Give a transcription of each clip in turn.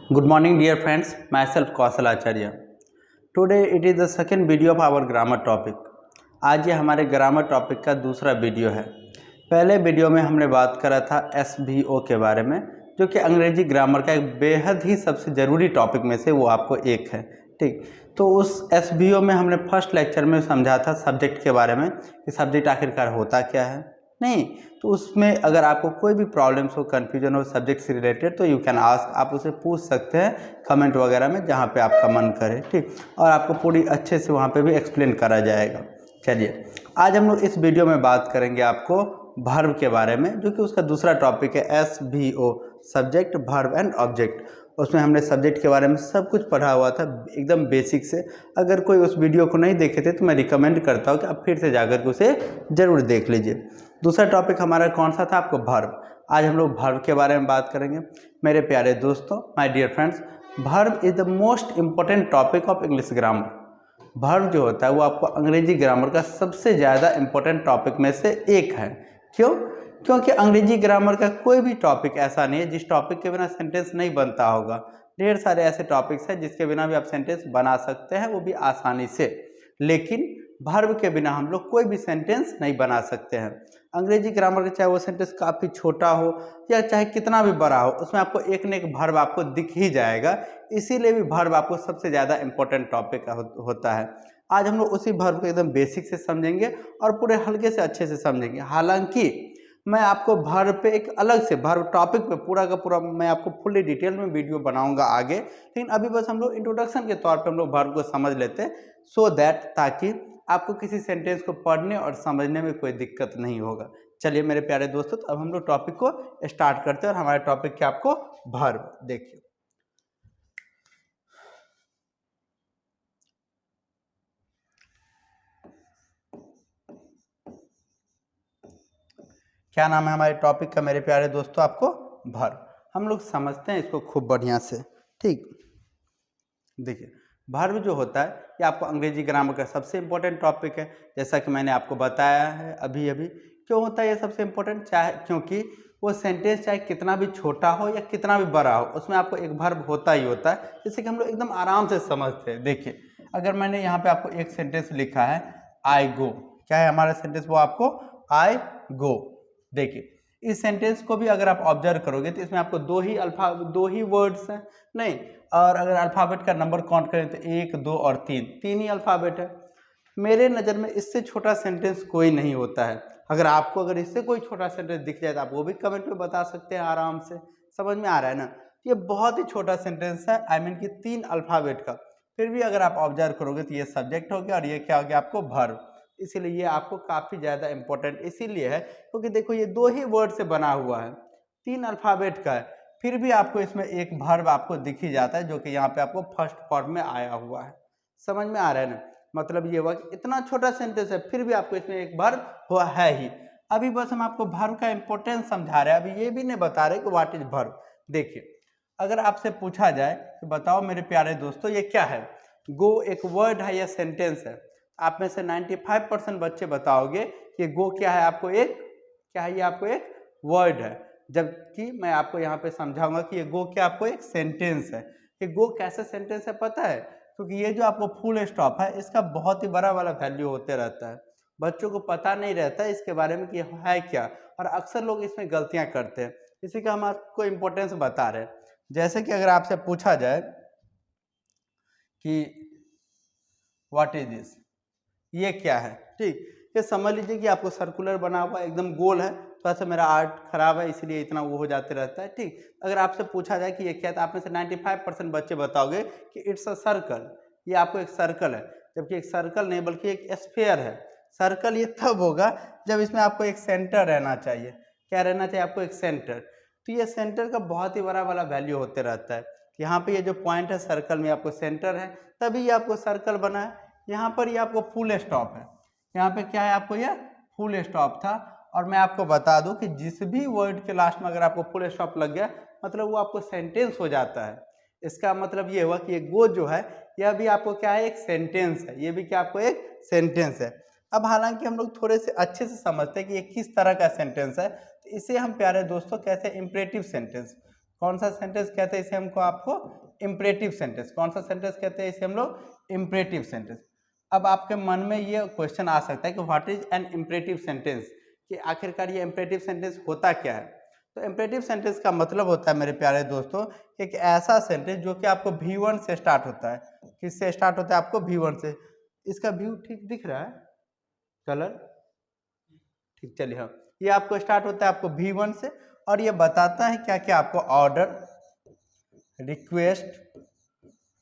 Good morning, dear friends. Myself Kausal Acharya. Today it is the second video of our grammar topic. आज ये हमारे grammar topic का दूसरा video है। पहले वीडियो में हमने बात करा था SVO के बारे में, जो कि अंग्रेजी ग्रामर का एक बेहद ही सबसे ज़रूरी टॉपिक में से वो आपको एक है। ठीक, तो उस SVO में हमने फर्स्ट लेक्चर में समझा था सब्जेक्ट के बारे में कि सब्जेक्ट आखिरकार होता क्या है। नहीं तो उसमें अगर आपको कोई भी प्रॉब्लम्स हो, कन्फ्यूजन हो सब्जेक्ट से रिलेटेड, तो यू कैन आस्क, आप उसे पूछ सकते हैं कमेंट वगैरह में जहाँ पे आपका मन करे। ठीक, और आपको पूरी अच्छे से वहाँ पे भी एक्सप्लेन करा जाएगा। चलिए, आज हम लोग इस वीडियो में बात करेंगे आपको वर्ब के बारे में, जो कि उसका दूसरा टॉपिक है SVO, subject verb and object. उसमें हमने सब्जेक्ट के बारे में सब कुछ पढ़ा हुआ था एकदम बेसिक से। अगर कोई उस वीडियो को नहीं देखे थे तो मैं रिकमेंड करता हूँ कि आप फिर से जाकर के उसे ज़रूर देख लीजिए। दूसरा टॉपिक हमारा कौन सा था, आपको वर्ब। आज हम लोग वर्ब के बारे में बात करेंगे। मेरे प्यारे दोस्तों, my dear friends, verb is the most important topic of English grammar. Verb जो होता है वो आपको अंग्रेजी ग्रामर का सबसे ज़्यादा इम्पोर्टेंट टॉपिक में से एक है। क्यों? क्योंकि अंग्रेजी ग्रामर का कोई भी टॉपिक ऐसा नहीं है जिस टॉपिक के बिना सेंटेंस नहीं बनता होगा। ढेर सारे ऐसे टॉपिक्स हैं जिसके बिना भी आप सेंटेंस बना सकते हैं, वो भी आसानी से। लेकिन वर्ब के बिना हम लोग कोई भी सेंटेंस नहीं बना सकते हैं। अंग्रेजी ग्रामर का चाहे वो सेंटेंस काफ़ी छोटा हो या चाहे कितना भी बड़ा हो, उसमें आपको एक न एक वर्ब आपको दिख ही जाएगा। इसीलिए भी वर्ब आपको सबसे ज़्यादा इम्पोर्टेंट टॉपिक होता है। आज हम लोग उसी वर्ब को एकदम बेसिक से समझेंगे और पूरे हल्के से अच्छे से समझेंगे। हालांकि मैं आपको वर्ब पे एक अलग से वर्ब टॉपिक पे पूरा का पूरा मैं आपको फुल्ली डिटेल में वीडियो बनाऊंगा आगे, लेकिन अभी बस हम लोग इंट्रोडक्शन के तौर पे हम लोग वर्ब को समझ लेते हैं, सो दैट ताकि आपको किसी सेंटेंस को पढ़ने और समझने में कोई दिक्कत नहीं होगा। चलिए मेरे प्यारे दोस्तों, तो अब हम लोग टॉपिक को स्टार्ट करते हैं और हमारे टॉपिक क्या आपको वर्ब देखिए। क्या नाम है हमारे टॉपिक का मेरे प्यारे दोस्तों, आपको वर्ब। हम लोग समझते हैं इसको खूब बढ़िया से। ठीक, देखिए वर्ब जो होता है ये आपको अंग्रेजी ग्रामर का सबसे इम्पोर्टेंट टॉपिक है, जैसा कि मैंने आपको बताया है अभी अभी। क्यों होता है ये सबसे इम्पोर्टेंट? चाहे क्योंकि वो सेंटेंस चाहे कितना भी छोटा हो या कितना भी बड़ा हो, उसमें आपको एक वर्ब होता ही होता है, जिससे कि हम लोग एकदम आराम से समझते हैं। देखिए, अगर मैंने यहाँ पे आपको एक सेंटेंस लिखा है आई गो, क्या है हमारा सेंटेंस? वो आपको आई गो। देखिए, इस सेंटेंस को भी अगर आप ऑब्जर्व करोगे तो इसमें आपको दो ही वर्ड्स हैं, नहीं, और अगर अल्फ़ाबेट का नंबर काउंट करें तो 1, 2 और 3, तीन ही अल्फ़ाबेट है। मेरे नज़र में इससे छोटा सेंटेंस कोई नहीं होता है। अगर इससे कोई छोटा सेंटेंस दिख जाए तो आप वो भी कमेंट में बता सकते हैं आराम से। समझ में आ रहा है ना? ये बहुत ही छोटा सेंटेंस है, आई मीन कि 3 अल्फ़ाबेट का। फिर भी अगर आप ऑब्जर्व करोगे तो ये सब्जेक्ट हो गया और ये क्या हो गया आपको? वर्ब। इसीलिए ये आपको काफ़ी ज़्यादा इंपॉर्टेंट इसीलिए है क्योंकि देखो ये 2 ही वर्ड से बना हुआ है, 3 अल्फ़ाबेट का है। फिर भी आपको इसमें एक वर्ब आपको दिख ही जाता है, जो कि यहाँ पे आपको फर्स्ट फॉर्म में आया हुआ है। समझ में आ रहा है ना? मतलब ये हुआ कि इतना छोटा सेंटेंस है फिर भी आपको इसमें एक वर्ब हुआ है ही। अभी बस हम आपको वर्ब का इंपॉर्टेंस समझा रहे हैं, अभी ये भी नहीं बता रहे कि व्हाट इज वर्ब। देखिए, अगर आपसे पूछा जाए कि बताओ मेरे प्यारे दोस्तों ये क्या है, गो एक वर्ड है या सेंटेंस है, आप में से 95% बच्चे बताओगे कि गो क्या है, आपको एक क्या है, ये आपको एक वर्ड है। जबकि मैं आपको यहाँ पे समझाऊंगा कि ये गो क्या आपको एक सेंटेंस है। ये गो कैसे सेंटेंस है पता है? क्योंकि ये जो आपको फुल स्टॉप है इसका बहुत ही बड़ा वाला वैल्यू होते रहता है। बच्चों को पता नहीं रहता है इसके बारे में कि है क्या, और अक्सर लोग इसमें गलतियां करते हैं। इसी का हम आपको इम्पोर्टेंस बता रहे हैं। जैसे कि अगर आपसे पूछा जाए कि व्हाट इज दिस, ये क्या है? ठीक, ये समझ लीजिए कि आपको सर्कुलर बना हुआ एकदम गोल है। थोड़ा सा मेरा आर्ट खराब है इसलिए इतना वो हो जाते रहता है। ठीक, अगर आपसे पूछा जाए कि ये क्या है तो आप में से 95% बच्चे बताओगे कि इट्स अ सर्कल, ये आपको एक सर्कल है। जबकि एक सर्कल नहीं बल्कि एक स्फीयर है। सर्कल ये तब होगा जब इसमें आपको एक सेंटर रहना चाहिए। क्या रहना चाहिए? आपको एक सेंटर। तो ये सेंटर का बहुत ही बड़ा वाला वैल्यू होते रहता है। यहाँ पे ये जो पॉइंट है सर्कल में आपको सेंटर है, तभी ये आपको सर्कल बना है। यहाँ पर ये आपको फुल स्टॉप है। यहाँ पे क्या है? आपको यह फुल स्टॉप था। और मैं आपको बता दूं कि जिस भी वर्ड के लास्ट में अगर आपको फुल स्टॉप लग गया मतलब वो आपको सेंटेंस हो जाता है। इसका मतलब ये हुआ कि ये गो जो है यह भी आपको क्या है? एक सेंटेंस है। ये भी क्या आपको एक सेंटेंस है। अब हालांकि हम लोग थोड़े से अच्छे से समझते हैं कि ये किस तरह का सेंटेंस है, तो इसे हम प्यारे दोस्तों कहते हैं इम्परेटिव सेंटेंस। कौन सा सेंटेंस कहते हैं इसे हमको आपको इम्परेटिव सेंटेंस। कौन सा सेंटेंस कहते हैं इसे हम लोग इम्परेटिव सेंटेंस। अब आपके मन में ये क्वेश्चन आ सकता है कि what is an imperative sentence, कि आखिरकार ये इम्परेटिव सेंटेंस होता क्या है। तो इम्परेटिव सेंटेंस का मतलब होता है मेरे प्यारे दोस्तों एक ऐसा सेंटेंस जो कि आपको V1 से स्टार्ट होता है। किससे स्टार्ट होता है आपको V1 से। इसका व्यू ठीक दिख रहा है, कलर ठीक, चलिए हाँ, ये आपको स्टार्ट होता है आपको V1 से और ये बताता है क्या क्या आपको ऑर्डर, रिक्वेस्ट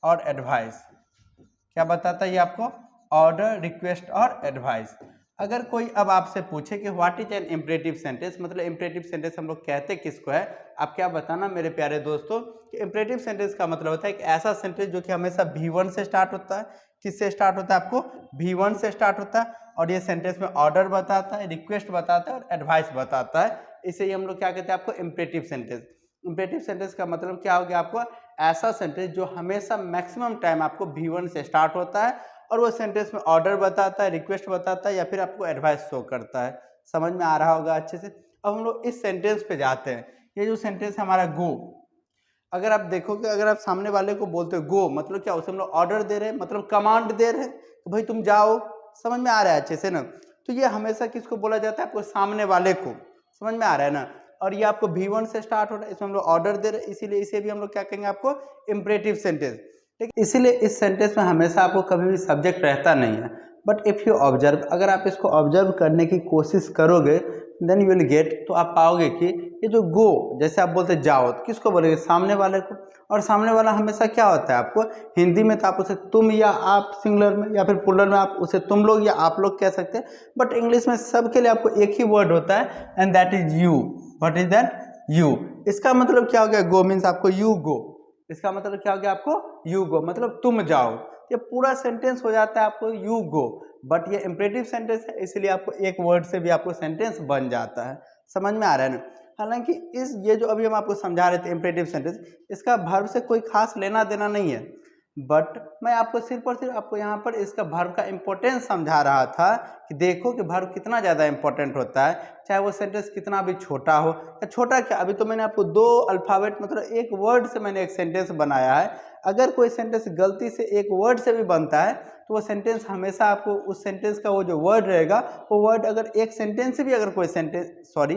और एडवाइस। क्या बताता है ये आपको ऑर्डर, रिक्वेस्ट और एडवाइस। अगर कोई अब आपसे पूछे कि what is an imperative sentence, मतलब इम्परेटिव सेंटेंस हम लोग कहते किसको है, आप क्या बताना मेरे प्यारे दोस्तों कि इम्परेटिव सेंटेंस का मतलब होता है एक ऐसा सेंटेंस जो कि हमेशा V1 से स्टार्ट होता है। किससे स्टार्ट होता है आपको V1 से स्टार्ट होता है और ये सेंटेंस में ऑर्डर बताता है, रिक्वेस्ट बताता है और एडवाइस बताता है। इसे ही हम लोग क्या कहते हैं आपको इम्परेटिव सेंटेंस। इम्परेटिव सेंटेंस का मतलब क्या हो गया आपको ऐसा सेंटेंस जो हमेशा मैक्सिमम टाइम आपको V1 से स्टार्ट होता है और वो सेंटेंस में ऑर्डर बताता है, रिक्वेस्ट बताता है या फिर आपको एडवाइस शो करता है। समझ में आ रहा होगा अच्छे से। अब हम लोग इस सेंटेंस पे जाते हैं। ये जो सेंटेंस है हमारा गो, अगर आप देखोगे अगर आप सामने वाले को बोलते हो गो मतलब क्या, उसे हम लोग ऑर्डर दे रहे हैं, मतलब कमांड दे रहे हैं तो भाई तुम जाओ। समझ में आ रहा है अच्छे से ना। तो ये हमेशा किसको बोला जाता है आपको सामने वाले को। समझ में आ रहा है ना। और ये आपको V1 से स्टार्ट हो रहा है, इसमें हम लोग ऑर्डर दे रहे हैं, इसीलिए इसे भी हम लोग क्या कहेंगे आपको इम्परेटिव सेंटेंस। ठीक, इसीलिए इस सेंटेंस में हमेशा आपको कभी भी सब्जेक्ट रहता नहीं है। बट इफ़ यू ऑब्जर्व, अगर आप इसको ऑब्जर्व करने की कोशिश करोगे देन यू विल गेट, तो आप पाओगे कि ये जो गो जैसे आप बोलते जाओ तो किसको बोलेंगे सामने वाले को। और सामने वाला हमेशा क्या होता है आपको हिंदी में तो आप उसे तुम या आप सिंगुलर में या फिर प्लुरल में आप उसे तुम लोग या आप लोग कह सकते हैं। बट इंग्लिश में सबके लिए आपको एक ही वर्ड होता है and that is you. What is that? You. इसका मतलब क्या हो गया गो मीन्स आपको यू गो। इसका मतलब क्या हो गया आपको यू गो मतलब तुम जाओ। ये पूरा सेंटेंस हो जाता है आपको यू गो। बट ये इम्परेटिव सेंटेंस है इसलिए आपको एक वर्ड से भी आपको सेंटेंस बन जाता है। समझ में आ रहा है ना। हालांकि इस ये जो अभी हम आपको समझा रहे थे इम्परेटिव सेंटेंस, इसका वर्ब से कोई खास लेना देना नहीं है। बट मैं आपको सिर्फ और सिर्फ आपको यहाँ पर इसका वर्ब का इम्पोर्टेंस समझा रहा था कि देखो कि वर्ब कितना ज़्यादा इंपॉर्टेंट होता है, चाहे वो सेंटेंस कितना भी छोटा हो या छोटा क्या, अभी तो मैंने आपको 2 अल्फ़ाबेट मतलब एक वर्ड से मैंने एक सेंटेंस बनाया है। अगर कोई सेंटेंस गलती से एक वर्ड से भी बनता है तो वो सेंटेंस हमेशा आपको उस सेंटेंस का वो जो वर्ड रहेगा वो वर्ड अगर एक सेंटेंस से भी अगर कोई sentence, sorry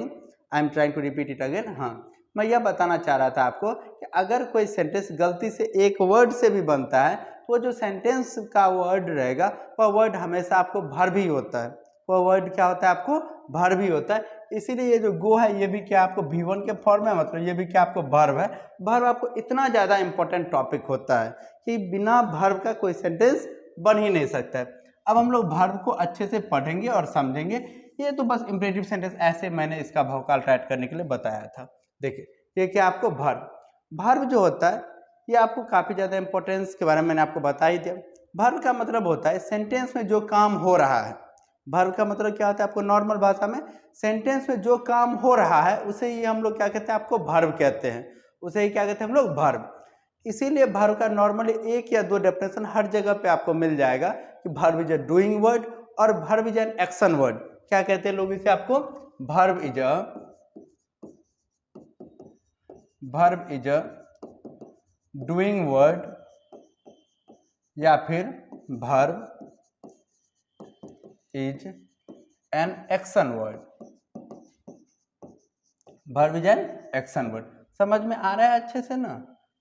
I am trying to repeat it again, हाँ मैं यह बताना चाह रहा था आपको कि अगर कोई सेंटेंस गलती से एक वर्ड से भी बनता है तो वो जो सेंटेंस का वर्ड रहेगा वह वर्ड हमेशा आपको वर्ब ही होता है। वह वर्ड क्या होता है आपको वर्ब ही होता है। इसीलिए ये जो गो है ये भी क्या आपको V1 के फॉर्म में, मतलब ये भी क्या आपको वर्ब है। वर्ब आपको इतना ज़्यादा इंपॉर्टेंट टॉपिक होता है कि बिना वर्ब का कोई सेंटेंस बन ही नहीं सकता है। अब हम लोग वर्ब को अच्छे से पढ़ेंगे और समझेंगे। ये तो बस इम्परेटिव सेंटेंस ऐसे मैंने इसका भौकाल राइट करने के लिए बताया था। देखिए ये क्या आपको वर्ब, वर्ब जो होता है ये आपको काफ़ी ज़्यादा इंपॉर्टेंस के बारे में मैंने आपको बता ही दिया। वर्ब का मतलब होता है सेंटेंस में जो काम हो रहा है। वर्ब का मतलब क्या होता है आपको नॉर्मल भाषा में सेंटेंस में जो काम हो रहा है उसे ही हम लोग क्या कहते हैं आपको वर्ब कहते हैं। उसे ही क्या कहते हैं हम लोग वर्ब। इसीलिए वर्ब का नॉर्मली 1 या 2 डेफिनेशन हर जगह पे आपको मिल जाएगा कि verb is a doing word और verb is an action word. क्या कहते हैं लोग इसे आपको verb is a doing word या फिर verb is an action word. Verb is an action word. समझ में आ रहा है अच्छे से ना,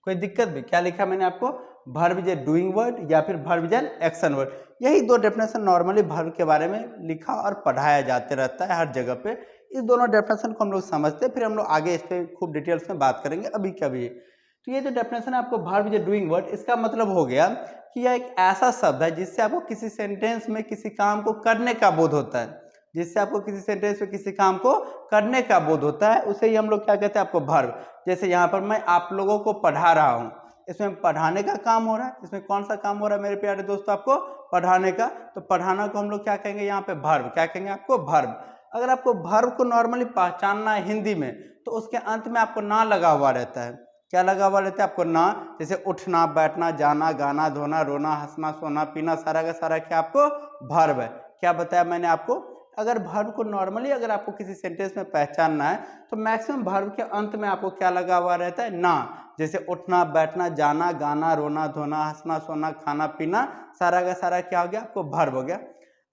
कोई दिक्कत भी? क्या लिखा मैंने आपको verb is a doing word या फिर verb is an action word. यही 2 डेफिनेशन नॉर्मली वर्ब के बारे में लिखा और पढ़ाया जाते रहता है हर जगह पे। इस दोनों डेफिनेशन को हम लोग समझते हैं, फिर हम लोग आगे इस पर खूब डिटेल्स में बात करेंगे अभी कभी। तो ये जो डेफिनेशन है आपको verb is a doing word, इसका मतलब हो गया कि यह एक ऐसा शब्द है जिससे आपको किसी सेंटेंस में किसी काम को करने का बोध होता है। जिससे आपको किसी सेंटेंस में किसी काम को करने का बोध होता है उसे ही हम लोग क्या कहते हैं आपको वर्ब। जैसे यहाँ पर मैं आप लोगों को पढ़ा रहा हूँ, इसमें पढ़ाने का काम हो रहा है। इसमें कौन सा काम हो रहा है मेरे प्यारे दोस्तों आपको पढ़ाने का। तो पढ़ाना को हम लोग क्या कहेंगे यहाँ पे वर्ब। क्या कहेंगे आपको वर्ब। अगर आपको वर्ब को नॉर्मली पहचानना है हिंदी में तो उसके अंत में आपको ना लगा हुआ रहता है। क्या लगा हुआ रहता है आपको ना। जैसे उठना, बैठना, जाना, गाना, धोना, रोना, हंसना, सोना, पीना, सारा का सारा क्या आपको वर्ब है। क्या बताया मैंने आपको अगर वर्ब को नॉर्मली अगर आपको किसी सेंटेंस में पहचानना है तो मैक्सिमम वर्ब के अंत में आपको क्या लगा हुआ रहता है, ना। जैसे उठना, बैठना, जाना, गाना, रोना, धोना, हंसना, सोना, खाना, पीना, सारा का सारा क्या हो गया, आपको वर्ब हो गया।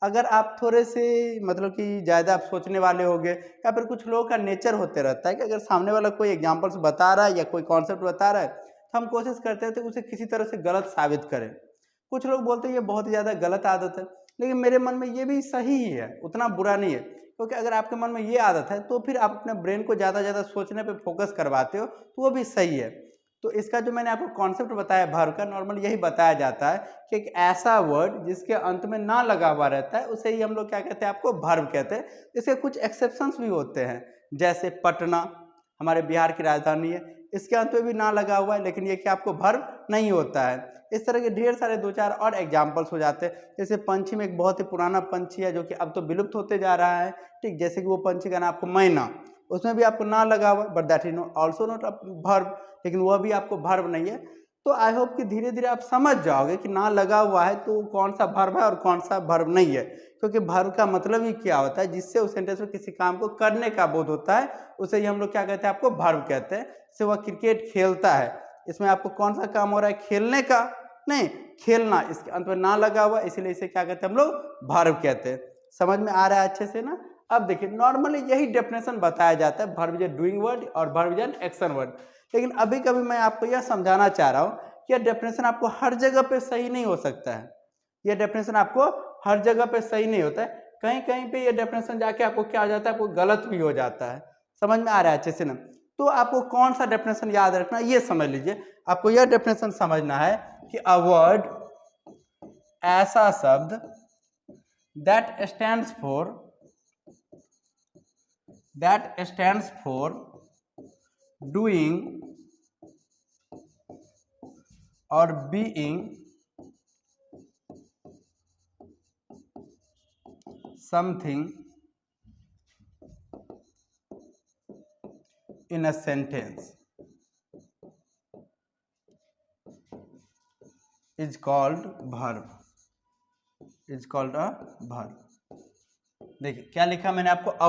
अगर आप थोड़े से मतलब कि ज़्यादा आप सोचने वाले हो गए, या फिर कुछ लोगों का नेचर होते रहता है कि अगर सामने वाला कोई एग्जाम्पल्स बता रहा है या कोई कॉन्सेप्ट बता रहा है तो हम कोशिश करते हैं तो उसे किसी तरह से गलत साबित करें। कुछ लोग बोलते हैं ये बहुत ही ज़्यादा गलत आदत है, लेकिन मेरे मन में ये भी सही ही है, उतना बुरा नहीं है। क्योंकि अगर आपके मन में ये आदत है तो फिर आप अपने ब्रेन को ज़्यादा सोचने पे फोकस करवाते हो तो वो भी सही है। तो इसका जो मैंने आपको कॉन्सेप्ट बताया वर्ब का, नॉर्मल यही बताया जाता है कि एक ऐसा वर्ड जिसके अंत में ना लगा हुआ रहता है उसे ही हम लोग क्या कहते हैं, आपको वर्ब कहते हैं। इसके कुछ एक्सेप्शंस भी होते हैं, जैसे पटना हमारे बिहार की राजधानी है, इसके अंत में भी ना लगा हुआ है, लेकिन ये क्या आपको वर्ब नहीं होता है। इस तरह के ढेर सारे दो चार और एग्जाम्पल्स हो जाते हैं। जैसे पंछी में एक बहुत ही पुराना पंछी है जो कि अब तो विलुप्त होते जा रहा है, ठीक, जैसे कि वो पंछी का नाम आपको मैना, उसमें भी आपको ना लगा हुआ, but that is not also not a verb, लेकिन वह भी आपको वर्ब नहीं है। तो आई होप कि धीरे धीरे आप समझ जाओगे कि ना लगा हुआ है तो कौन सा वर्ब है और कौन सा वर्ब नहीं है। क्योंकि वर्ब का मतलब ही क्या होता है, जिससे उस सेंटेंस में किसी काम को करने का बोध होता है उसे ही हम लोग क्या कहते हैं, आपको वर्ब कहते हैं। जैसे वह क्रिकेट खेलता है, इसमें आपको कौन सा काम हो रहा है, खेलने का नहीं, खेलना, इसके अंत में ना लगा हुआ, इसीलिए इसे क्या कहते हैं हम लोग, वर्ब कहते हैं। समझ में आ रहा है अच्छे से ना। अब देखिए नॉर्मली यही डेफिनेशन बताया जाता है, verb is a doing word और verb is an action word. लेकिन अभी कभी मैं आपको यह समझाना चाह रहा हूँ कि यह डेफिनेशन आपको हर जगह पे सही नहीं हो सकता है। यह डेफिनेशन आपको हर जगह पे सही नहीं होता है, कहीं कहीं पे यह डेफिनेशन जाके आपको क्या हो जाता है, आपको गलत भी हो जाता है। समझ में आ रहा है अच्छे से ना। तो आपको कौन सा डेफिनेशन याद रखना, ये समझ लीजिए। आपको यह डेफिनेशन समझना है कि अ वर्ड ऐसा शब्द दैट स्टैंड्स फॉर डूइंग और being something in a sentence is called verb, is called a verb। देखिए क्या लिखा मैंने आपको, a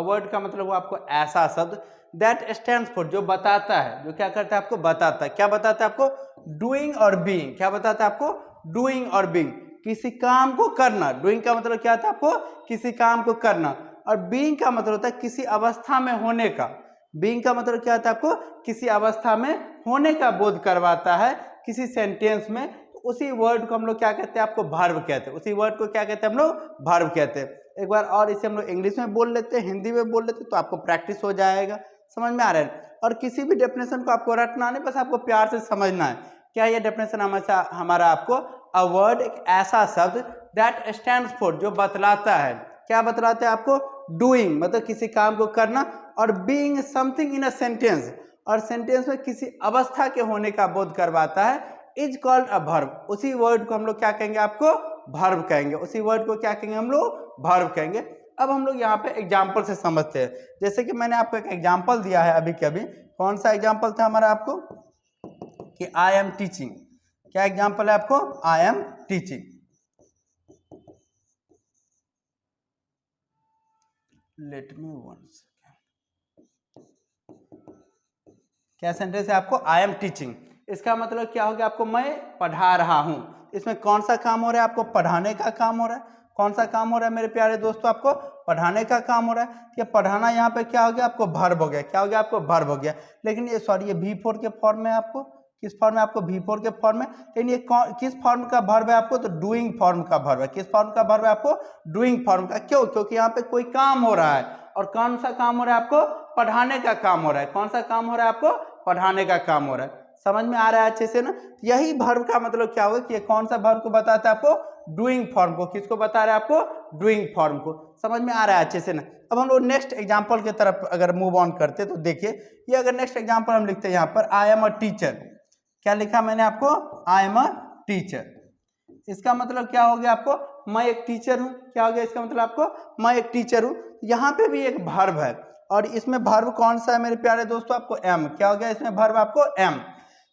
word का मतलब वो आपको ऐसा शब्द, that stands for जो बताता है, जो क्या करता है, आपको बताता है। क्या बताता है आपको, doing और being। क्या बताता है आपको, doing और being, किसी काम को करना। डूइंग का मतलब क्या होता है, आपको किसी काम को करना, और बीइंग का मतलब होता है किसी अवस्था में होने का। बीइंग का मतलब क्या होता है, आपको किसी अवस्था में होने का बोध करवाता है किसी सेंटेंस में। तो उसी वर्ड को हम लोग क्या कहते हैं, आपको वर्ब कहते हैं। उसी वर्ड को क्या कहते हैं हम लोग, वर्ब कहते हैं। एक बार और इसे हम लोग इंग्लिश में बोल लेते हैं, हिंदी में बोल लेते हैं, तो आपको प्रैक्टिस हो जाएगा। समझ में आ रहा है। और किसी भी डेफिनेशन को आपको रटना नहीं, बस आपको प्यार से समझना है। क्या ये डेफिनेशन हमारा आपको, अ वर्ड एक ऐसा शब्द दैट स्टैंड्स फॉर जो बतलाता है, क्या बतलाता है आपको, डूइंग मतलब किसी काम को करना, और being something in a sentence, और सेंटेंस में किसी अवस्था के होने का बोध करवाता है, इज कॉल्ड अ वर्ब। उसी वर्ड को हम लोग क्या कहेंगे, आपको वर्ब कहेंगे। उसी वर्ड को क्या कहेंगे हम लोग, वर्ब कहेंगे। अब हम लोग यहाँ पे एग्जाम्पल से समझते हैं। जैसे कि मैंने आपको एक एग्जाम्पल दिया है अभी के अभी, कौन सा एग्जाम्पल था हमारा आपको, कि आई एम टीचिंग। क्या एग्जाम्पल है आपको, I am teaching. Let me one second. क्या सेंटेंस है आपको, आई एम टीचिंग। इसका मतलब क्या हो गया, आपको मैं पढ़ा रहा हूं। इसमें कौन सा काम हो रहा है, आपको पढ़ाने का काम हो रहा है। कौन सा काम हो रहा है मेरे प्यारे दोस्तों, आपको पढ़ाने का काम हो रहा है। ये पढ़ाना यहाँ पे क्या हो गया, आपको वर्ब हो गया। क्या हो गया, आपको वर्ब हो गया। लेकिन ये सॉरी, ये V4 के फॉर्म में, आपको किस फॉर्म में, आपको V4 के फॉर्म में। लेकिन ये किस फॉर्म का वर्ब है आपको, तो डूइंग फॉर्म का वर्ब है। किस फॉर्म का वर्ब है आपको, डूइंग फॉर्म का। क्यों, क्योंकि यहाँ पे कोई काम हो रहा है, और कौन सा काम हो रहा है, आपको पढ़ाने का काम हो रहा है। कौन सा काम हो रहा है, आपको पढ़ाने का काम हो रहा है। समझ में आ रहा है अच्छे से ना। यही वर्ब का मतलब क्या होगा कि ये कौन सा वर्ब को बताता है, आपको डूइंग फॉर्म को। किसको बता रहा है, आपको डूइंग फॉर्म को। समझ में आ रहा है अच्छे से ना। अब हम लोग नेक्स्ट एग्जांपल की तरफ अगर मूव ऑन करते तो देखिए, ये अगर नेक्स्ट एग्जांपल हम लिखते हैं यहाँ पर, आई एम अ टीचर। क्या लिखा मैंने आपको, आई एम अ टीचर। इसका मतलब क्या हो गया, आपको मैं एक टीचर हूँ। क्या हो गया इसका मतलब, आपको मैं एक टीचर हूँ। यहाँ पे भी एक वर्ब है, और इसमें वर्ब कौन सा है मेरे प्यारे दोस्तों, आपको एम। क्या हो गया इसमें वर्ब, आपको एम।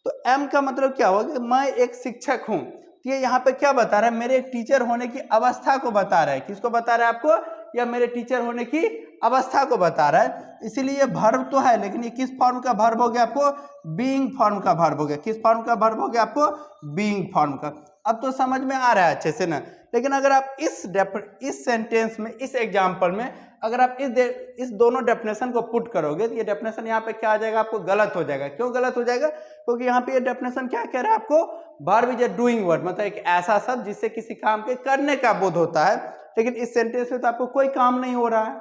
तो एम का मतलब क्या होगा कि मैं एक शिक्षक हूँ। ये यहाँ पे क्या बता रहा है, मेरे एक टीचर होने की अवस्था को बता रहा है। किसको बता रहा है, आपको या मेरे टीचर होने की अवस्था को बता रहा है। इसीलिए वर्ब तो है, लेकिन ये किस फॉर्म का वर्ब हो गया आपको? बीइंग फॉर्म का वर्ब हो गया। किस फॉर्म का वर्ब हो गया आपको? बीइंग फॉर्म का। अब तो समझ में आ रहा है अच्छे से ना। लेकिन अगर आप इस सेंटेंस में, इस एग्जाम्पल में अगर आप इस दोनों डेफिनेशन को पुट करोगे तो ये डेफिनेशन यहाँ पे क्या आ जाएगा आपको? गलत हो जाएगा। क्यों गलत हो जाएगा? क्योंकि यहाँ पे ये डेफिनेशन क्या कह रहा है आपको? Verb is a doing word, मतलब एक ऐसा शब्द जिससे किसी काम के करने का बोध होता है। लेकिन इस सेंटेंस में तो आपको कोई काम नहीं हो रहा है।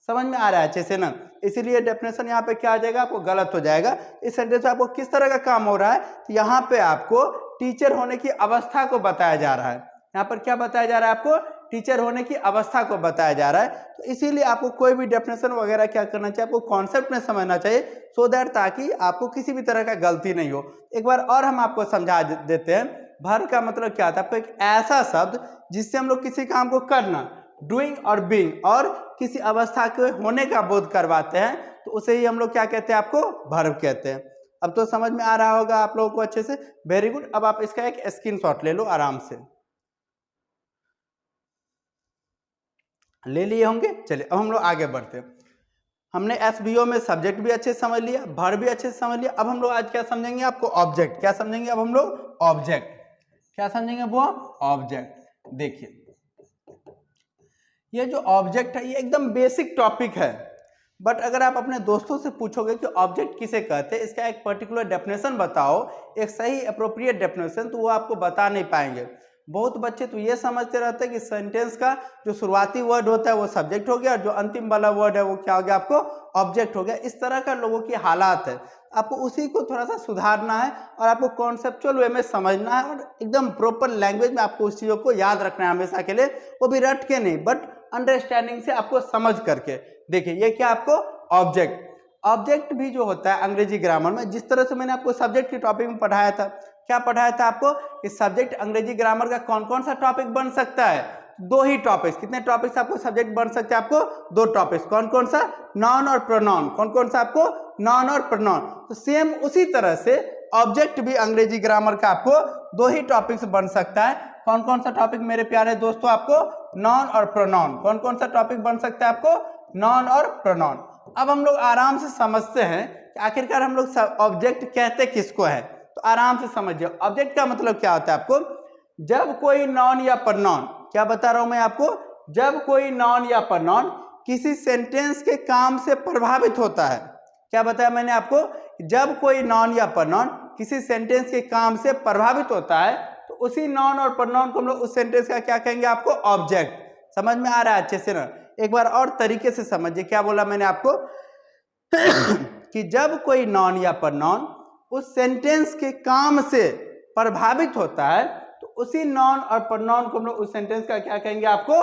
समझ में आ रहा है अच्छे से ना? इसीलिए डेफिनेशन यहाँ पे क्या आ जाएगा आपको? गलत हो जाएगा। इस सेंटेंस में आपको किस तरह का काम हो रहा है? तो यहाँ पे आपको टीचर होने की अवस्था को बताया जा रहा है। यहाँ पर क्या बताया जा रहा है आपको? टीचर होने की अवस्था को बताया जा रहा है। तो इसीलिए आपको कोई भी डेफिनेशन वगैरह क्या करना चाहिए? आपको कॉन्सेप्ट में समझना चाहिए, सो दैट ताकि आपको किसी भी तरह का गलती नहीं हो। एक बार और हम आपको समझा देते हैं। वर्ब का मतलब क्या होता है? आपको एक ऐसा शब्द जिससे हम लोग किसी काम को करना, डूइंग और बीइंग, और किसी अवस्था के होने का बोध करवाते हैं, तो उसे ही हम लोग क्या कहते हैं? आपको वर्ब कहते हैं। अब तो समझ में आ रहा होगा आप लोगों को अच्छे से। Very good. अब आप इसका एक स्क्रीनशॉट ले लो आराम से। ले लिए होंगे। चलिए अब हम लोग आगे बढ़ते हैं। हमने एसवीओ में सब्जेक्ट भी अच्छे से समझ लिया, वर्ब भी अच्छे से समझ लिया। अब हम लोग आज क्या समझेंगे? आपको ऑब्जेक्ट। क्या समझेंगे अब हम लोग? ऑब्जेक्ट। क्या समझेंगे वो? ऑब्जेक्ट। देखिए, ये जो ऑब्जेक्ट है ये एकदम बेसिक टॉपिक है, बट अगर आप अपने दोस्तों से पूछोगे कि ऑब्जेक्ट किसे कहते हैं, इसका एक पर्टिकुलर डेफिनेशन बताओ, एक सही अप्रोप्रिएट डेफिनेशन, तो वो आपको बता नहीं पाएंगे। बहुत बच्चे तो ये समझते रहते हैं कि सेंटेंस का जो शुरुआती वर्ड होता है वो सब्जेक्ट हो गया और जो अंतिम वाला वर्ड है वो क्या हो गया आपको? ऑब्जेक्ट हो गया। इस तरह का लोगों की हालात है। आपको उसी को थोड़ा सा सुधारना है और आपको कॉन्सेप्चुअल वे में समझना है और एकदम प्रॉपर लैंग्वेज में आपको उस चीज़ों को याद रखना है हमेशा के लिए, वो भी रट के नहीं, बट अंडरस्टैंडिंग से आपको समझ करके। देखिए ये क्या आपको? ऑब्जेक्ट। ऑब्जेक्ट भी जो होता है अंग्रेजी ग्रामर में, जिस तरह से मैंने आपको सब्जेक्ट के टॉपिक में पढ़ाया था, क्या पढ़ाया था आपको? कि सब्जेक्ट अंग्रेजी ग्रामर का कौन कौन सा टॉपिक बन सकता है? दो ही टॉपिक्स। कितने टॉपिक्स आपको सब्जेक्ट बन सकते हैं? आपको दो टॉपिक्स। कौन कौन सा? नॉन और प्रोनाउन। कौन कौन सा आपको? नॉन और प्रोनाउन। तो सेम उसी तरह से ऑब्जेक्ट भी अंग्रेजी ग्रामर का आपको दो ही टॉपिक्स बन सकता है। कौन कौन सा टॉपिक मेरे प्यारे दोस्तों? आपको नॉन और प्रोनाउन। कौन कौन सा टॉपिक बन सकता है आपको? नॉन और प्रोनाउन। अब हम लोग आराम से समझते हैं कि आखिरकार हम लोग ऑब्जेक्ट कहते किसको है। तो आराम से समझिए, ऑब्जेक्ट का मतलब क्या होता है आपको? जब कोई नॉन या प्रोनाउन, क्या बता रहा हूं मैं आपको? जब कोई नॉन या प्रोनाउन किसी सेंटेंस के काम से प्रभावित होता है। क्या बताया मैंने आपको? जब कोई नॉन या प्रोनाउन किसी सेंटेंस के काम से प्रभावित होता है, तो उसी नॉन और प्रोनाउन को हम लोग उस सेंटेंस का क्या कहेंगे? आपको ऑब्जेक्ट। समझ में आ रहा है अच्छे से ना? एक बार और तरीके से समझिए, क्या बोला मैंने आपको? कि जब कोई नॉन या प्रोनाउन उस सेंटेंस के काम से प्रभावित होता है, तो उसी नॉन और प्रोनाउन को हम लोग उस सेंटेंस का क्या कहेंगे? आपको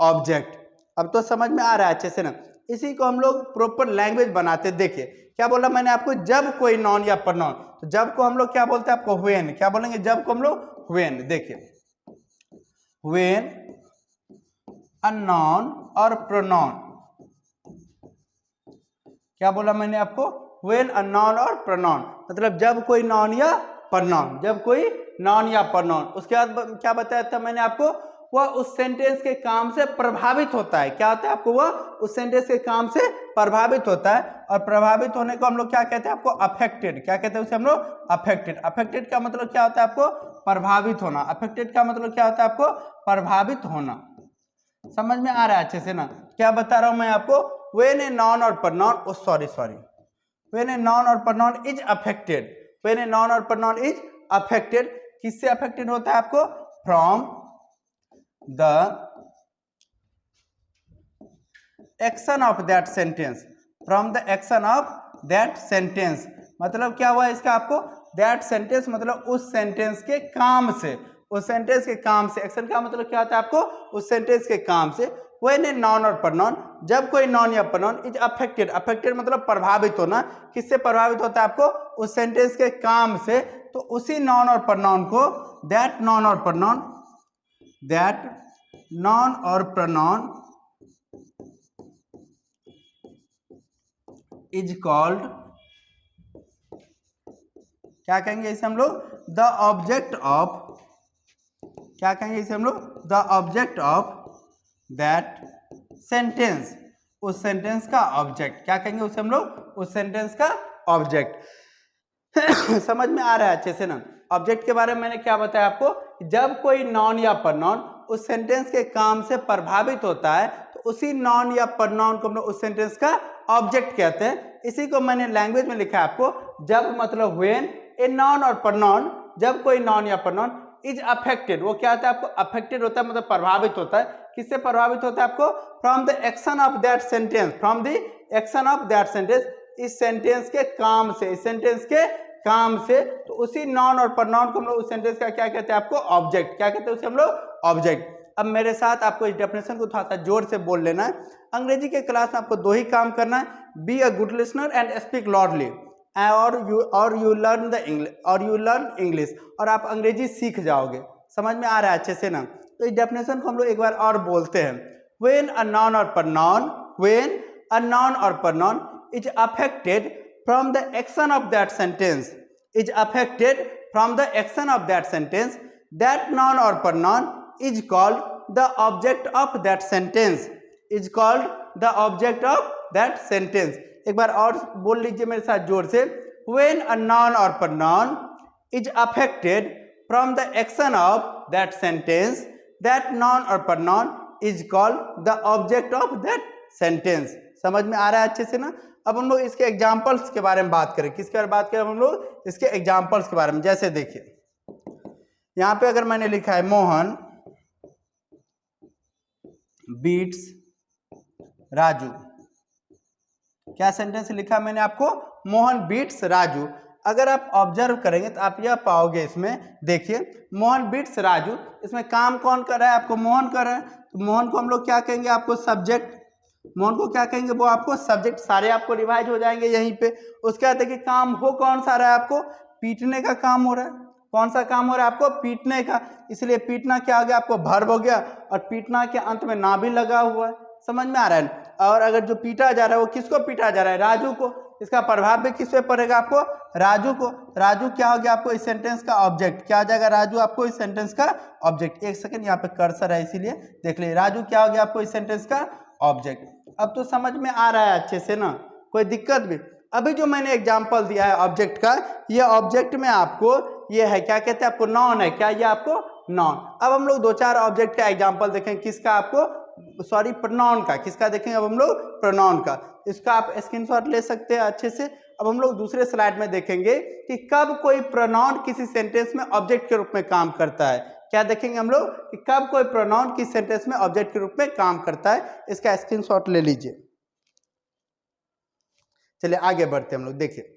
ऑब्जेक्ट। अब तो समझ में आ रहा है अच्छे से ना? इसी को हम लोग प्रॉपर लैंग्वेज बनाते। देखिए क्या बोला मैंने आपको? जब कोई नॉन या प्रोनाउन, तो जब को हम लोग क्या बोलते हैं आपको? व्हेन। क्या बोलेंगे जब को हम लोग? व्हेन। देखिए, व्हेन अ नॉन और प्रोनाउन, क्या बोला मैंने आपको? व्हेन अ नॉन और प्रोनाउन, मतलब जब कोई नॉन या प्रोनाउन, जब कोई नॉन या प्रोनाउन, उसके बाद क्या बताया था मैंने आपको? वह उस सेंटेंस के काम से प्रभावित होता है। क्या होता है आपको? वह उस सेंटेंस के काम से प्रभावित होता है। और प्रभावित होने को हम लोग क्या कहते हैं? आपको अफेक्टेड। क्या कहते हैं उसे हम लोग? अफेक्टेड। अफेक्टेड का मतलब क्या होता है आपको? प्रभावित होना। अफेक्टेड का मतलब क्या होता है आपको? प्रभावित होना। समझ में आ रहा है अच्छे से ना? क्या बता रहा हूं मैं आपको? व्हेन ए नॉन और pronoun, sorry when a noun और pronoun is affected, when a noun और प्रोनाउन इज अफेक्टेड, किससे अफेक्टेड होता है आपको? From the action of that sentence, from the action of that sentence. मतलब क्या हुआ इसका आपको? दैट सेंटेंस मतलब उस सेंटेंस के काम से, उस सेंटेंस के काम से। एक्शन का मतलब क्या होता है आपको? उस सेंटेंस के काम से। व्हेन ए नॉन और प्रोनाउन, जब कोई नॉन या प्रोनाउन इज अफेक्टेड, अफेक्टेड मतलब प्रभावित होना। किससे प्रभावित होता है आपको? उस सेंटेंस के काम से। तो उसी नॉन और प्रोनाउन को, दैट नॉन और प्रोनाउन, दैट नॉन और प्रोनाउन इज कॉल्ड, क्या कहेंगे इसे हम लोग? द ऑब्जेक्ट ऑफ, क्या कहेंगे इसे हम लोग? The object of that sentence, उस सेंटेंस का ऑब्जेक्ट। क्या कहेंगे उसे हम लोग? उस सेंटेंस का ऑब्जेक्ट। समझ में आ रहा है अच्छे से ना? ऑब्जेक्ट के बारे में मैंने क्या बताया आपको? जब कोई नॉन या प्रनॉन उस सेंटेंस के काम से प्रभावित होता है तो उसी नॉन या प्रनॉन को हम लोग उस सेंटेंस का ऑब्जेक्ट कहते हैं। इसी को मैंने लैंग्वेज में लिखा है आपको, जब मतलब व्हेन ए नॉन और प्रनॉन, जब कोई नॉन या प्रनॉन इज अफेक्टेड, वो क्या होता है आपको? अफेक्टेड होता है मतलब प्रभावित होता है। किससे प्रभावित होता है आपको? From the action of that sentence, from the action of that sentence, इस सेंटेंस के काम से, इस सेंटेंस के काम से, तो उसी नॉन और प्रनॉन को हम लोग उस सेंटेंस का क्या कहते हैं आपको? ऑब्जेक्ट। क्या कहते हैं उसे हम लोग? ऑब्जेक्ट। अब मेरे साथ आपको इस डेफिनेशन को थोड़ा सा जोर से बोल लेना है। अंग्रेजी के क्लास में आपको दो ही काम करना है, be a good listener and speak loudly, और यू लर्न द इंग्लिश, और यू लर्न इंग्लिश, और आप अंग्रेजी सीख जाओगे। समझ में आ रहा है अच्छे से ना? तो इस डेफिनेशन को हम लोग एक बार और बोलते हैं। व्हेन अ नॉन और प्रनॉन, व्हेन अ नॉन और pronoun is affected from the action of that sentence, is affected from the action of that sentence, that noun or pronoun is called the object of that sentence, is called the object of that sentence। एक बार और बोल लीजिए मेरे साथ जोर से। when a noun or pronoun is affected from the action of that sentence, that noun or pronoun is called the object of that sentence। समझ में आ रहा है अच्छे से ना? अब हम लोग इसके एग्जाम्पल्स के बारे में बात करें। किसके बारे में बात करें हम लोग? इसके एग्जाम्पल्स के बारे में। जैसे देखिए यहां पे अगर मैंने लिखा है मोहन बीट्स राजू, क्या सेंटेंस लिखा मैंने आपको? मोहन बीट्स राजू। अगर आप ऑब्जर्व करेंगे तो आप यह पाओगे इसमें, देखिए मोहन बीट्स राजू, इसमें काम कौन कर रहा है आपको? मोहन कर रहा है। तो मोहन को हम लोग क्या कहेंगे आपको? सब्जेक्ट। मोहन को क्या कहेंगे? वो आपको सब्जेक्ट। सारे आपको रिवाइज हो जाएंगे यहीं पे। उसके बाद देखिए काम हो कौन सा रहा है आपको? पीटने का काम हो रहा है। कौन सा काम हो रहा है आपको? पीटने का। इसलिए पीटना क्या हो गया आपको? वर्ब हो गया, और पीटना के अंत में ना भी लगा हुआ है। समझ में आ रहा है? और अगर जो पीटा जा रहा है वो किसको पीटा जा रहा है? राजू को। इसका प्रभाव भी किस पे पड़ेगा आपको? राजू को। राजू क्या हो गया आपको? इस सेंटेंस का ऑब्जेक्ट। क्या आ जाएगा? राजू आपको इस सेंटेंस का ऑब्जेक्ट। एक सेकंड, यहाँ पे कर्सर है इसीलिए देख लीजिए। राजू क्या हो गया आपको? इस सेंटेंस का ऑब्जेक्ट। अब तो समझ में आ रहा है अच्छे से ना? कोई दिक्कत भी? अभी जो मैंने एग्जांपल दिया है ऑब्जेक्ट का, ये ऑब्जेक्ट में आपको ये है, क्या कहते हैं आपको? नॉन है। क्या ये आपको? नॉन। अब हम लोग दो चार ऑब्जेक्ट का एग्जांपल देखें। किसका आपको? सॉरी, प्रोनाउन का। किसका देखेंगे अब हम लोग? प्रोनाउन का। इसका आप स्क्रीनशॉट ले सकते हैं अच्छे से। अब हम लोग दूसरे स्लाइड में देखेंगे कि कब कोई प्रोनाउन किसी सेंटेंस में ऑब्जेक्ट के रूप में काम करता है। क्या देखेंगे हम लोग कि कब कोई प्रोनाउन किस सेंटेंस में ऑब्जेक्ट के रूप में काम करता है। इसका स्क्रीनशॉट ले लीजिए। चलिए आगे बढ़ते हम लोग। देखिए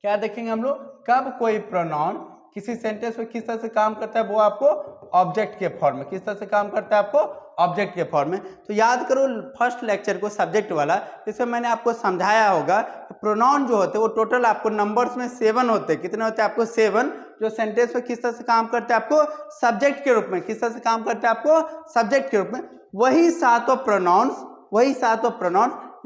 क्या देखेंगे हम लोग? कब कोई प्रोनाउन किसी सेंटेंस में किस तरह से काम करता है, वो आपको ऑब्जेक्ट के फॉर्म में। किस तरह से काम करता है आपको? ऑब्जेक्ट के फॉर्म में। तो याद करो फर्स्ट लेक्चर को, सब्जेक्ट वाला, इसमें मैंने आपको समझाया होगा कि प्रोनाउन जो होते हैं वो टोटल आपको नंबर्स में 7 होते हैं। कितने होते हैं आपको? 7, जो सेंटेंस में किस तरह से काम करते हैं आपको? सब्जेक्ट के रूप में। किस तरह से काम करते हैं आपको? सब्जेक्ट के रूप में। वही सातों प्रोनाउंस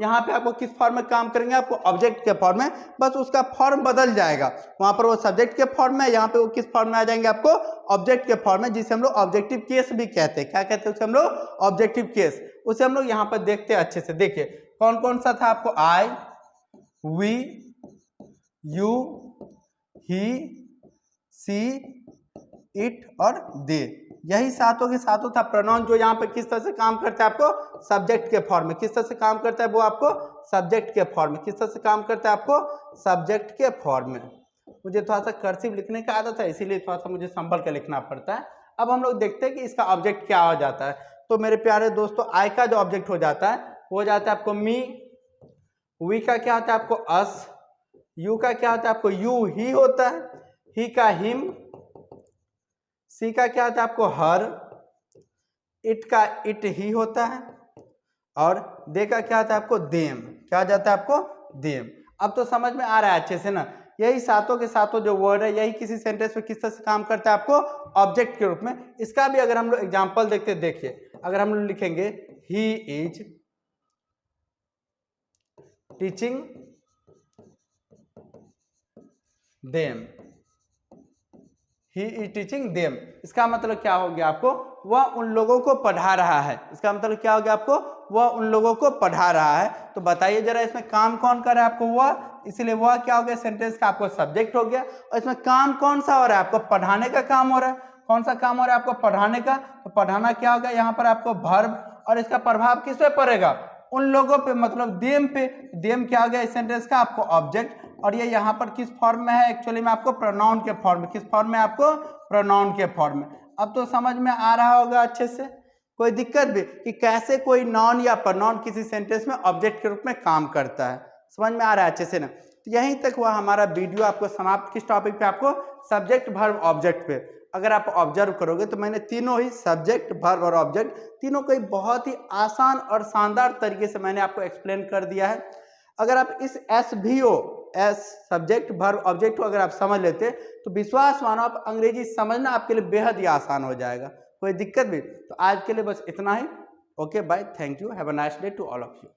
यहाँ पे आपको किस फॉर्म में काम करेंगे? आपको ऑब्जेक्ट के फॉर्म में। बस उसका फॉर्म बदल जाएगा। वहां पर वो सब्जेक्ट के फॉर्म में, यहाँ पे वो किस फॉर्म में आ जाएंगे? आपको ऑब्जेक्ट के फॉर्म में, जिसे हम लोग ऑब्जेक्टिव केस भी कहते हैं। क्या कहते हैं उसे हम लोग? Objective case. उसे हम लोग यहाँ पर देखते हैं अच्छे से। देखिए कौन कौन सा था आपको? I, we, you, he, she, it और दे। यही सातों के सातों था प्रोनाउन, जो यहाँ पे किस तरह से काम करता है आपको? सब्जेक्ट के फॉर्म में। किस तरह से काम करता है वो आपको? सब्जेक्ट के फॉर्म में। किस तरह से काम करता है आपको? सब्जेक्ट के फॉर्म में। मुझे थोड़ा सा कर्सिव लिखने का आदत है, इसीलिए थोड़ा सा मुझे संभल के लिखना पड़ता है। अब हम लोग देखते हैं कि इसका ऑब्जेक्ट क्या हो जाता है। तो मेरे प्यारे दोस्तों, आई का जो ऑब्जेक्ट हो जाता है वो हो जाता है आपको मी। वी का क्या होता है आपको? अस। यू का क्या होता है आपको? यू, ही होता है। ही का हिम। सी का क्या होता है आपको? हर। इट का इट ही होता है। और दे का क्या होता है आपको? देम। क्या हो जाता है आपको? देम। अब तो समझ में आ रहा है अच्छे से ना? यही सातों के सातों जो वर्ड है, यही किसी सेंटेंस में किस तरह से काम करता है आपको? ऑब्जेक्ट के रूप में। इसका भी अगर हम लोग एग्जांपल देखते, देखिए अगर हम लोग लिखेंगे he is teaching them, he is teaching them. इसका मतलब क्या हो गया आपको, वह उन लोगों को पढ़ा रहा है। इसका मतलब क्या हो गया आपको, वह उन लोगों को पढ़ा रहा है। तो बताइए जरा इसमें काम कौन कर रहा है आपको, वह, इसलिए वह क्या हो गया सेंटेंस का आपको सब्जेक्ट हो गया। और इसमें काम कौन सा हो रहा है आपको, पढ़ाने का काम हो रहा है। कौन सा काम हो रहा है आपको, पढ़ाने का। तो पढ़ाना क्या होगा यहाँ पर आपको वर्ब, और इसका प्रभाव किस पे पड़ेगा, उन लोगों पे, मतलब देम पे। देम क्या हो गया इस सेंटेंस का आपको ऑब्जेक्ट, और ये यहाँ पर किस फॉर्म में है, एक्चुअली में आपको प्रोनाउन के फॉर्म में। किस फॉर्म में आपको, प्रोनाउन के फॉर्म में। अब तो समझ में आ रहा होगा अच्छे से, कोई दिक्कत भी कि कैसे कोई नॉन या प्रोनाउन किसी सेंटेंस में ऑब्जेक्ट के रूप में काम करता है। समझ में आ रहा है अच्छे से ना। तो यहीं तक हुआ हमारा वीडियो आपको समाप्त। किस टॉपिक पे आपको, सब्जेक्ट वर्ब ऑब्जेक्ट पे। अगर आप ऑब्जर्व करोगे तो मैंने तीनों ही सब्जेक्ट वर्ब और ऑब्जेक्ट तीनों को बहुत ही आसान और शानदार तरीके से मैंने आपको एक्सप्लेन कर दिया है। अगर आप इस SVO, S subject verb object को अगर आप समझ लेते तो विश्वास मानो आप अंग्रेजी समझना आपके लिए बेहद ही आसान हो जाएगा, कोई दिक्कत भी। तो आज के लिए बस इतना ही। Okay bye, thank you, have a nice day to all of you.